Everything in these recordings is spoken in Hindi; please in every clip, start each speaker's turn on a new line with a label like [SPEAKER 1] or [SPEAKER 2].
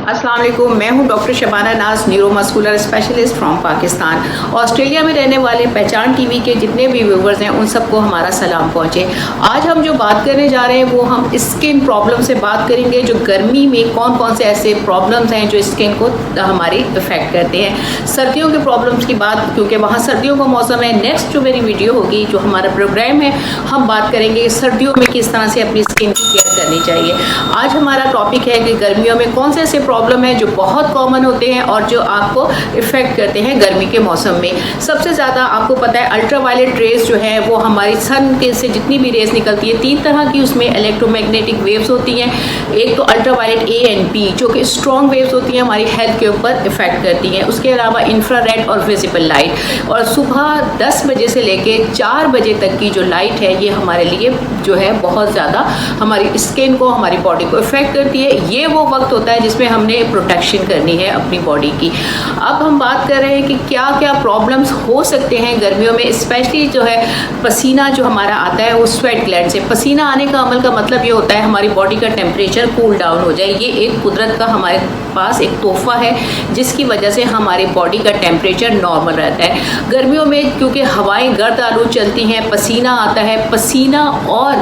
[SPEAKER 1] अस्सलाम वालेकुम, मैं हूं डॉक्टर शबाना नाज, neuromuscular specialist from Pakistan. Australia में रहने वाले पहचान टीवी के जितने भी व्यूवर्स हैं उन सबको हमारा सलाम पहुंचे। आज हम जो बात करने जा रहे हैं वो हम स्किन प्रॉब्लम से बात करेंगे। जो गर्मी में कौन कौन से ऐसे प्रॉब्लम्स हैं जो स्किन को हमारी इफेक्ट करते हैं। सर्दियों के प्रॉब्लम्स की बात, क्योंकि वहाँ सर्दियों का मौसम है, नेक्स्ट जो मेरी वीडियो होगी, जो हमारा प्रोग्राम है, हम बात करेंगे सर्दियों में किस तरह से अपनी स्किन की केयर करनी चाहिए। आज हमारा टॉपिक है कि गर्मियों में कौन से ऐसे प्रॉब्लम है जो बहुत कॉमन होते हैं और जो आपको इफेक्ट करते हैं गर्मी के मौसम में। सबसे ज़्यादा आपको पता है अल्ट्रावायलेट रेज जो है वो हमारी सन के से जितनी भी रेज निकलती है, 3 तरह की उसमें इलेक्ट्रोमैग्नेटिक वेव्स होती हैं। एक तो अल्ट्रावायलेट ए एंड बी जो कि स्ट्रॉन्ग वेव्स होती हैं, हमारी हेल्थ के ऊपर इफेक्ट करती हैं। उसके अलावा इंफ्रारेड और विजिबल लाइट, और सुबह 10 बजे से लेके 4 बजे तक की जो लाइट है ये हमारे लिए जो है बहुत ज़्यादा हमारी स्किन को, हमारी बॉडी को इफेक्ट करती है। ये वो वक्त होता है जिसमें हमने प्रोटेक्शन करनी है अपनी बॉडी की। अब हम बात कर रहे हैं कि क्या क्या प्रॉब्लम्स हो सकते हैं गर्मियों में, स्पेशली जो है पसीना जो हमारा आता है वो स्वेट ग्लैंड से। पसीना आने का अमल का मतलब ये होता है हमारी बॉडी का टेम्परेचर कूल डाउन हो जाए। ये एक कुदरत का हमारे पास एक तोहफा है जिसकी वजह से हमारी बॉडी का टेम्परेचर नॉर्मल रहता है। गर्मियों में क्योंकि हवाएं गर्द आलू चलती हैं, पसीना आता है, पसीना और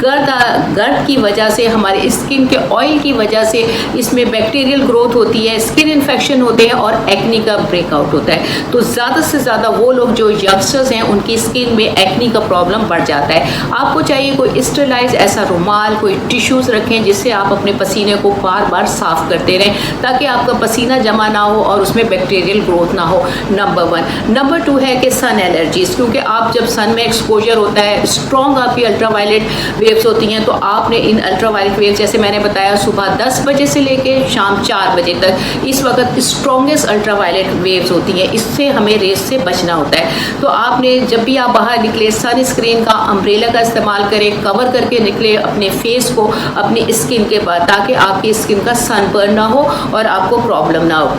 [SPEAKER 1] गर्द की वजह से हमारे स्किन के ऑयल की वजह से इसमें बैक्टीरियल ग्रोथ होती है, स्किन इन्फेक्शन होते हैं और एक्नी का ब्रेकआउट होता है। तो ज़्यादा से ज़्यादा वो लोग जो यंगस्टर्स हैं उनकी स्किन में एक्नी का प्रॉब्लम बढ़ जाता है। आपको चाहिए कोई स्टेरिलाइज ऐसा रुमाल, कोई टिश्यूज़ रखें जिससे आप अपने पसीने को बार बार साफ़ करते रहें ताकि आपका पसीना जमा ना हो और उसमें बैक्टीरियल ग्रोथ ना हो। नंबर 1। नंबर 2 है कि सन एलर्जीज, क्योंकि आप जब सन में एक्सपोजर होता है, स्ट्रॉन्ग आपकी अल्ट्रावायलेट वेव्स होती हैं, तो आपने इन अल्ट्रावायलेट वेव्स जैसे मैंने बताया सुबह 10 बजे से लेके शाम 4 बजे तक, इस वक्त स्ट्रॉन्गेस्ट अल्ट्रावायलेट वेव्स होती हैं, इससे हमें रेस से बचना होता है। तो आपने जब भी आप बाहर निकले सन स्क्रीन का, अम्ब्रेला का इस्तेमाल करें, कवर करके निकले अपने फेस को, अपनी स्किन के बाद, ताकि आपकी स्किन का सनबर्न ना हो और आपको प्रॉब्लम ना हो।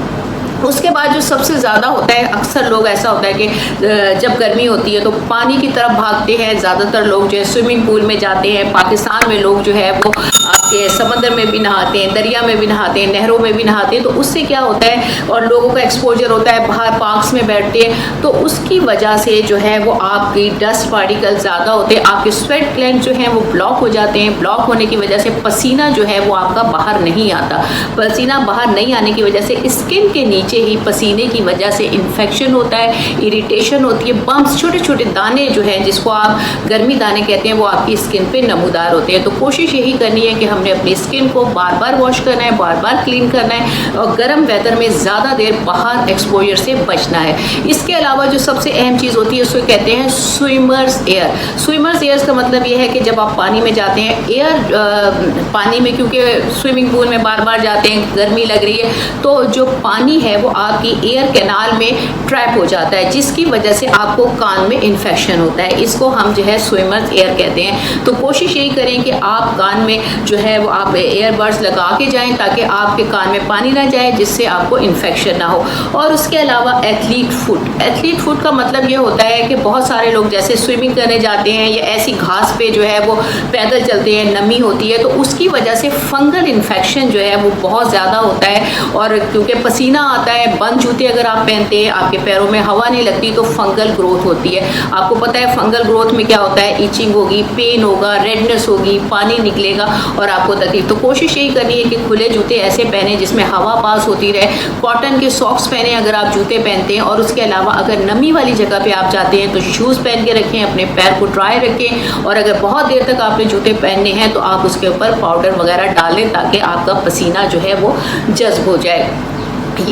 [SPEAKER 1] उसके बाद जो सबसे ज़्यादा होता है, अक्सर लोग ऐसा होता है कि जब गर्मी होती है तो पानी की तरफ भागते हैं। ज़्यादातर लोग जो है स्विमिंग पूल में जाते हैं। पाकिस्तान में लोग जो है वो आपके समंदर में भी नहाते हैं, दरिया में भी नहाते हैं, नहरों में भी नहाते हैं। तो उससे क्या होता है, और लोगों का एक्सपोजर होता है, बाहर पार्क्स में बैठते हैं, तो उसकी वजह से जो है वो आपकी डस्ट पार्टिकल ज़्यादा होते हैं, आपके स्वेट ग्लैंड जो हैं वो ब्लॉक हो जाते हैं। ब्लॉक होने की वजह से पसीना जो है वो आपका बाहर नहीं आता। पसीना बाहर नहीं आने की वजह से स्किन के नीचे ही पसीने की वजह से इन्फेक्शन होता है, इरिटेशन होती है, बम्प्स, छोटे छोटे दाने जो हैं जिसको आप गर्मी दाने कहते हैं, वो आपकी स्किन पे नमूदार होते हैं। तो कोशिश यही करनी है कि हमने अपनी स्किन को बार बार वॉश करना है, बार बार क्लीन करना है और गर्म वेदर में ज़्यादा देर बाहर एक्सपोजर से बचना है। इसके अलावा जो सबसे अहम चीज़ होती है उसको कहते हैं स्विमर्स एयर। स्विमर्स एयर का मतलब ये है कि जब आप पानी में जाते हैं, एयर पानी में, क्योंकि स्विमिंग पूल में बार बार जाते हैं, गर्मी लग रही है, तो जो पानी है वो आपकी एयर कैनाल में ट्रैप हो जाता है, जिसकी वजह से आपको कान में इन्फेक्शन होता है। इसको हम जो है स्विमर्स एयर कहते हैं। तो कोशिश यही करें कि आप कान में जो है वो आप एयरबड्स लगा के जाएं ताकि आपके कान में पानी ना जाए, जिससे आपको इन्फेक्शन ना हो। और उसके अलावा एथलीट फुट। एथलीट फुट का मतलब ये होता है कि बहुत सारे लोग जैसे स्विमिंग करने जाते हैं या ऐसी घास पे जो है वो पैदल चलते हैं, नमी होती है, तो उसकी वजह से फंगल इन्फेक्शन जो है वो बहुत ज़्यादा होता है। और क्योंकि पसीना आता है, बंद जूते अगर आप पहनते हैं, आपके पैरों में हवा नहीं लगती, तो फंगल ग्रोथ होती है। आपको पता है फंगल ग्रोथ में क्या होता है, इचिंग होगी, पेन होगा, रेडनेस होगी, पानी निकलेगा और आपको तकलीफ। तो कोशिश यही करनी है कि खुले जूते ऐसे पहने जिसमें हवा पास होती रहे, कॉटन के सॉक्स पहने अगर आप जूते पहनते हैं, और उसके अलावा अगर नमी वाली जगह पे आप जाते हैं तो शूज़ पहन के रखें, अपने पैर को ड्राई रखें, और अगर बहुत देर तक आपने जूते पहनने हैं तो आप उसके ऊपर पाउडर वगैरह डालें ताकि आपका पसीना जो है वो जज्ब हो जाए।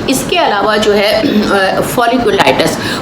[SPEAKER 1] इसके अलावा जो है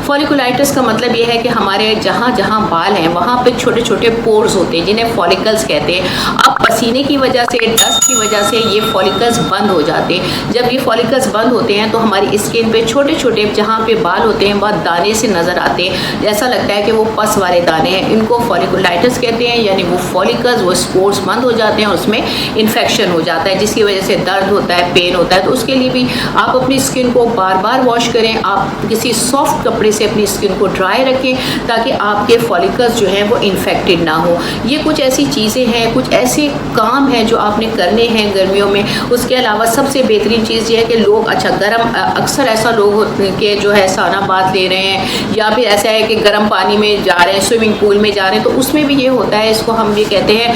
[SPEAKER 1] फॉलिकुलाइटिस का मतलब ये है कि हमारे जहाँ जहाँ बाल हैं वहाँ पे छोटे छोटे पोर्स होते हैं जिन्हें फॉलिकल्स कहते हैं। अब पसीने की वजह से, डस्ट की वजह से ये फॉलिकल्स बंद हो जाते हैं। जब ये फॉलिकल्स बंद होते हैं तो हमारी स्किन पे छोटे छोटे जहाँ पे बाल होते हैं वह दाने से नज़र आते हैं, जैसा लगता है कि वो पस वाले दाने हैं। इनको फॉलिकुलाइटिस कहते हैं, यानी वो फॉलिकल्स, वो स्पोर्स बंद हो जाते हैं, उसमें इन्फेक्शन हो जाता है जिसकी वजह से दर्द होता है, पेन होता है। तो उसके लिए भी आप अपनी स्किन को बार बार वॉश करें। आप किसी सॉफ्ट कपड़े से अपनी स्किन को ड्राई रखें ताकि आपके फॉलिकल्स जो हैं वो इन्फेक्टेड ना हो। ये कुछ ऐसी चीज़ें हैं, कुछ ऐसे काम हैं जो आपने करने हैं गर्मियों में। उसके अलावा सबसे बेहतरीन चीज़ ये है कि लोग अक्सर ऐसा लोग होते हैं कि जो है साना बात ले रहे हैं, या फिर ऐसा है कि गर्म पानी में जा रहे हैं, स्विमिंग पूल में जा रहे हैं, तो उसमें भी ये होता है, इसको हम ये कहते हैं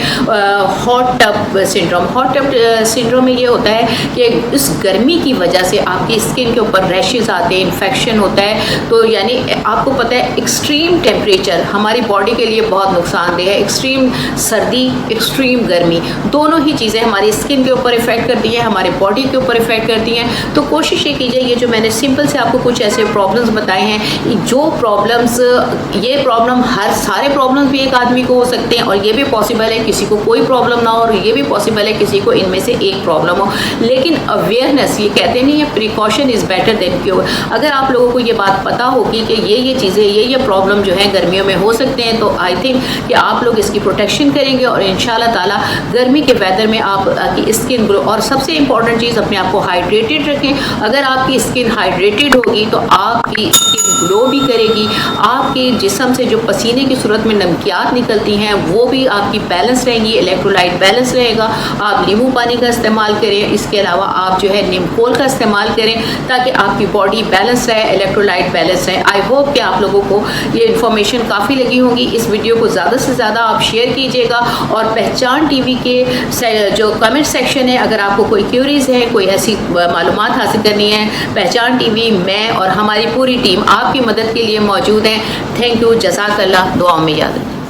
[SPEAKER 1] hot tub syndrome. Hot tub syndrome में ये होता है कि इस गर्मी की वजह से आपकी स्किन के ऊपर रैशेस आते हैं, इन्फेक्शन होता है। तो यानी आपको पता है एक्सट्रीम टेम्परेचर हमारी बॉडी के लिए बहुत नुकसानदेह है। एक्सट्रीम सर्दी, एक्सट्रीम गर्मी, दोनों ही चीज़ें हमारी स्किन के ऊपर इफेक्ट करती हैं, हमारे बॉडी के ऊपर इफेक्ट करती हैं। तो कोशिश ये कीजिए, ये जो मैंने सिंपल से आपको कुछ ऐसे प्रॉब्लम्स बताए हैं, जो प्रॉब्लम्स, ये प्रॉब्लम सारे प्रॉब्लम्स भी एक आदमी को हो सकते हैं, और ये भी पॉसिबल है किसी को कोई प्रॉब्लम ना हो, और ये भी पॉसिबल है किसी को इनमें से एक प्रॉब्लम हो। लेकिन अवेयरनेस, ये कहते नहीं है precaution is better than cure. अगर आप लोगों को ये बात पता होगी कि ये चीज़ें, ये प्रॉब्लम जो है गर्मियों में हो सकते हैं, तो आई थिंक कि आप लोग इसकी प्रोटेक्शन करेंगे और इंशाल्लाह ताला गर्मी के वेदर में आपकी स्किन ग्लो। और सबसे इंपॉर्टेंट चीज़, अपने आप को हाइड्रेटेड रखें। अगर आपकी स्किन हाइड्रेटेड होगी तो आपकी स्किन ग्लो भी करेगी, आपके जिस्म से जो पसीने की सूरत में नमकियात निकलती हैं वो भी आपकी बैलेंस रहेंगी, इलेक्ट्रोलाइट बैलेंस रहेगा। आप नींबू पानी का इस्तेमाल करें, इसके अलावा आप जो है नीमकोल का इस्तेमाल करें ताकि आपकी बॉडी बैलेंस रहे, इलेक्ट्रोलाइट बैलेंस रहे। आई होप कि आप लोगों को ये इन्फॉर्मेशन काफ़ी लगी होगी। इस वीडियो को ज़्यादा से ज़्यादा आप शेयर कीजिएगा, और पहचान टीवी के जो कमेंट सेक्शन है, अगर आपको कोई क्यूरीज़ है, कोई ऐसी मालूमात हासिल करनी है, पहचान टीवी, मैं और हमारी पूरी टीम आपकी मदद के लिए मौजूद हैं। थैंक यू, जज़ाकल्लाह, दुआओं में याद रखें।